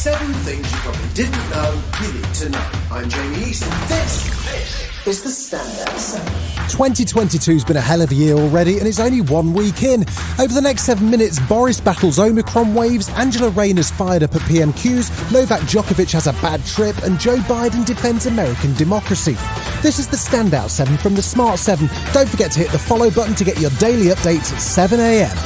7 things you probably didn't know you need to know. I'm Jamie East, and this is the Standout 7. 2022's been a hell of a year already, and it's only 1 week in. Over the next 7 minutes, Boris battles Omicron waves, Angela Rayner's fired up at PMQs, Novak Djokovic has a bad trip, and Joe Biden defends American democracy. This is the Standout 7 from the Smart 7. Don't forget to hit the follow button to get your daily updates at 7 a.m.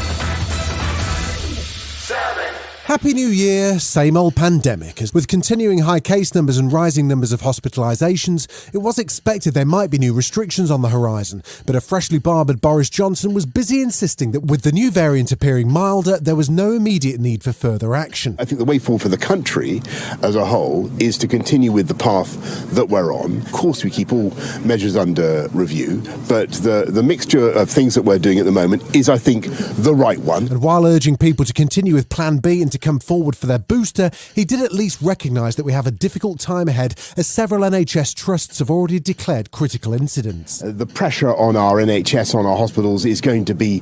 Happy New Year, same old pandemic. As with continuing high case numbers and rising numbers of hospitalisations, it was expected there might be new restrictions on the horizon. But a freshly barbered Boris Johnson was busy insisting that with the new variant appearing milder, there was no immediate need for further action. I think the way forward for the country as a whole is to continue with the path that we're on. Of course, we keep all measures under review, but the mixture of things that we're doing at the moment is, I think, the right one. And while urging people to continue with Plan B and to come forward for their booster, he did at least recognise that we have a difficult time ahead, as several NHS trusts have already declared critical incidents. The pressure on our NHS, on our hospitals, is going to be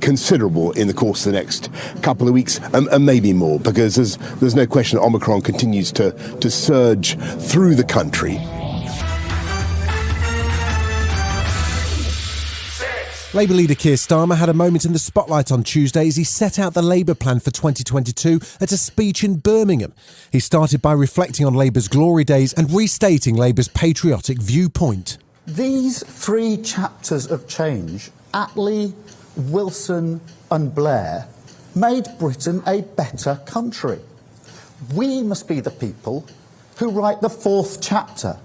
considerable in the course of the next couple of weeks, and maybe more, because there's no question that Omicron continues to surge through the country. Labour leader Keir Starmer had a moment in the spotlight on Tuesday as he set out the Labour plan for 2022 at a speech in Birmingham. He started by reflecting on Labour's glory days and restating Labour's patriotic viewpoint. These 3 chapters of change, Attlee, Wilson and Blair, made Britain a better country. We must be the people who write the 4th chapter,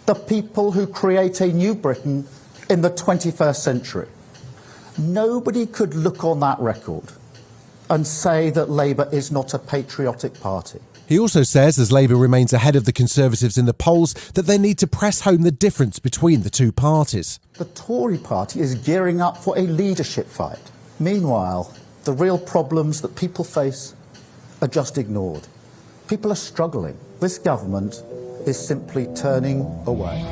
the people who create a new Britain in the 21st century. Nobody could look on that record and say that Labour is not a patriotic party. He also says, as Labour remains ahead of the Conservatives in the polls, that they need to press home the difference between the two parties. The Tory party is gearing up for a leadership fight. Meanwhile, the real problems that people face are just ignored. People are struggling. This government is simply turning away.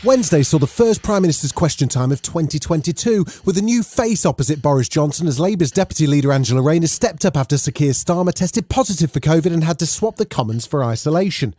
Wednesday saw the first Prime Minister's question time of 2022, with a new face opposite Boris Johnson as Labour's Deputy Leader Angela Rayner stepped up after Sir Keir Starmer tested positive for COVID and had to swap the Commons for isolation.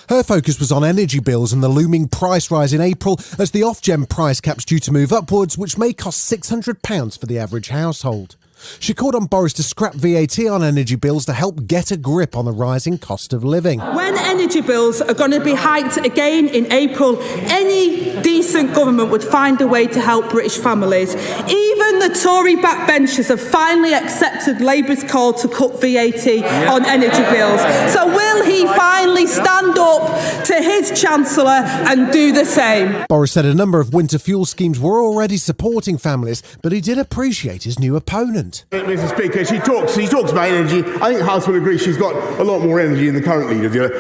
Her focus was on energy bills and the looming price rise in April as the Ofgem price cap's due to move upwards, which may cost £600 for the average household. She called on Boris to scrap VAT on energy bills to help get a grip on the rising cost of living. When energy bills are going to be hiked again in April, any decent government would find a way to help British families. Even the Tory backbenchers have finally accepted Labour's call to cut VAT on energy bills. So will he finally stand up to his Chancellor and do the same? Boris said a number of winter fuel schemes were already supporting families, but he did appreciate his new opponent. Mr. Speaker, she talks about energy. I think the House will agree she's got a lot more energy than the current leader of the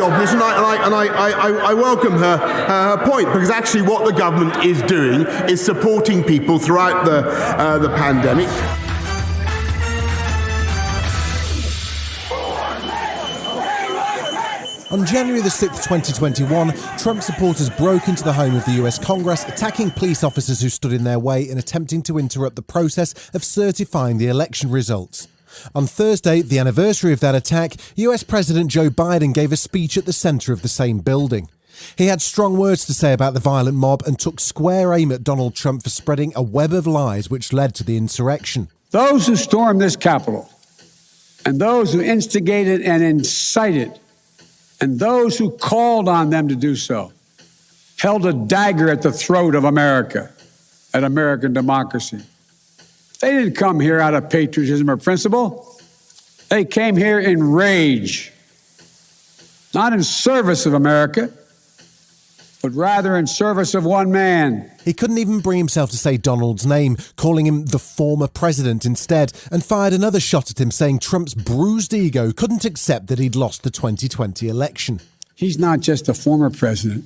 opposition, and I welcome her point, because actually what the government is doing is supporting people throughout the pandemic. On January the 6th, 2021, Trump supporters broke into the home of the US Congress, attacking police officers who stood in their way and attempting to interrupt the process of certifying the election results. On Thursday, the anniversary of that attack, US President Joe Biden gave a speech at the centre of the same building. He had strong words to say about the violent mob and took square aim at Donald Trump for spreading a web of lies which led to the insurrection. Those who stormed this Capitol, and those who instigated and incited, and those who called on them to do so, held a dagger at the throat of America, at American democracy. They didn't come here out of patriotism or principle. They came here in rage, not in service of America, but rather in service of one man. He couldn't even bring himself to say Donald's name, calling him the former president instead, and fired another shot at him, saying Trump's bruised ego couldn't accept that he'd lost the 2020 election. He's not just a former president.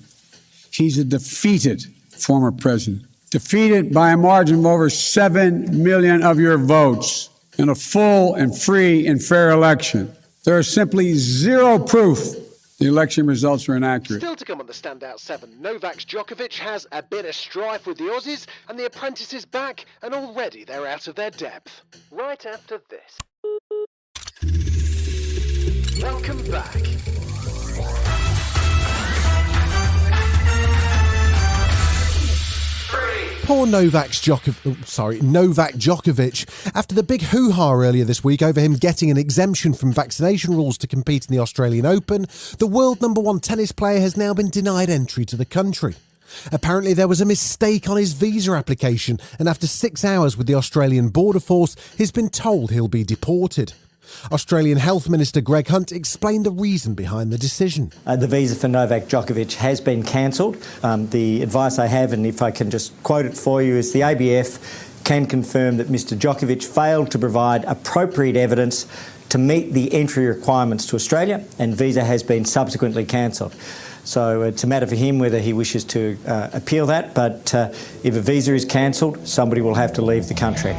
He's a defeated former president. Defeated by a margin of over 7 million of your votes in a full and free and fair election. There is simply zero proof The election results are inaccurate. Still to come on the Standout 7, Novak Djokovic has a bit of strife with the Aussies, and the Apprentice is back, and already they're out of their depth. Right after this. Welcome back. Poor Novak Djokovic. After the big hoo-ha earlier this week over him getting an exemption from vaccination rules to compete in the Australian Open, the world #1 tennis player has now been denied entry to the country. Apparently there was a mistake on his visa application, and after 6 hours with the Australian Border Force, he's been told he'll be deported. Australian Health Minister Greg Hunt explained the reason behind the decision. The visa for Novak Djokovic has been cancelled. The advice I have, and if I can just quote it for you, is the ABF can confirm that Mr Djokovic failed to provide appropriate evidence to meet the entry requirements to Australia, and visa has been subsequently cancelled. So it's a matter for him whether he wishes to appeal that, but if a visa is cancelled, somebody will have to leave the country.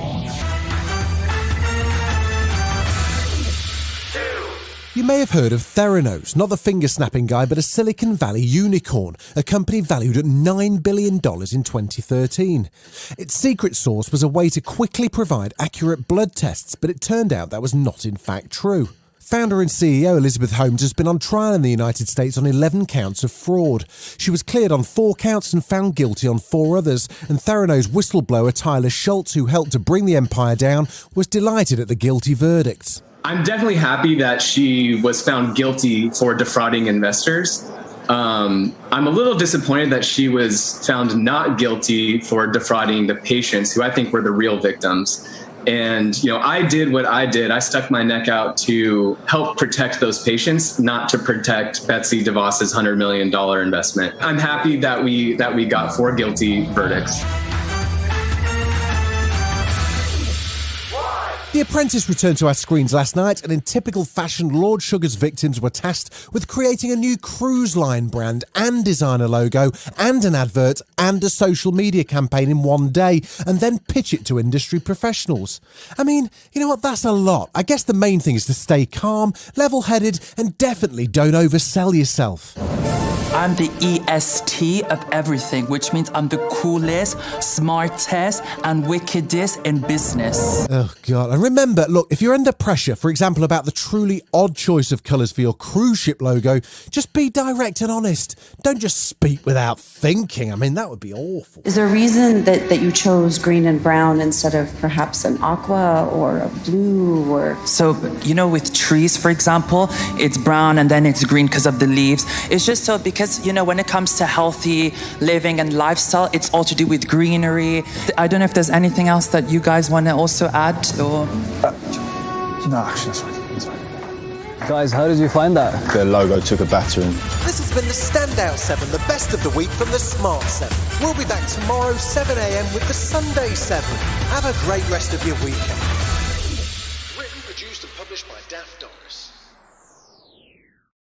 You may have heard of Theranos, not the finger-snapping guy, but a Silicon Valley unicorn, a company valued at $9 billion in 2013. Its secret sauce was a way to quickly provide accurate blood tests, but it turned out that was not in fact true. Founder and CEO Elizabeth Holmes has been on trial in the United States on 11 counts of fraud. She was cleared on 4 counts and found guilty on 4 others, and Theranos whistleblower Tyler Schultz, who helped to bring the empire down, was delighted at the guilty verdicts. I'm definitely happy that she was found guilty for defrauding investors. I'm a little disappointed that she was found not guilty for defrauding the patients, who I think were the real victims. And, I did what I did. I stuck my neck out to help protect those patients, not to protect Betsy DeVos's $100 million investment. I'm happy that we got 4 guilty verdicts. The Apprentice returned to our screens last night, and in typical fashion, Lord Sugar's victims were tasked with creating a new cruise line brand and design a logo and an advert and a social media campaign in one day, and then pitch it to industry professionals. I mean, you know what, that's a lot. I guess the main thing is to stay calm, level-headed, and definitely don't oversell yourself. I'm the EST of everything, which means I'm the coolest, smartest, and wickedest in business. Oh, God. And remember, look, if you're under pressure, for example, about the truly odd choice of colours for your cruise ship logo, just be direct and honest. Don't just speak without thinking. I mean, that would be awful. Is there a reason that you chose green and brown instead of perhaps an aqua or a blue or... So, with trees, for example, it's brown and then it's green because of the leaves. It's just so because, when it comes to healthy living and lifestyle, it's all to do with greenery. I don't know if there's anything else that you guys want to also add, or... No, actually, that's fine. Guys, how did you find that? The logo took a battering. This has been the Standout 7, the best of the week from the Smart 7. We'll be back tomorrow, 7 a.m. with the Sunday 7. Have a great rest of your weekend. Written, produced and published by Daft Doris.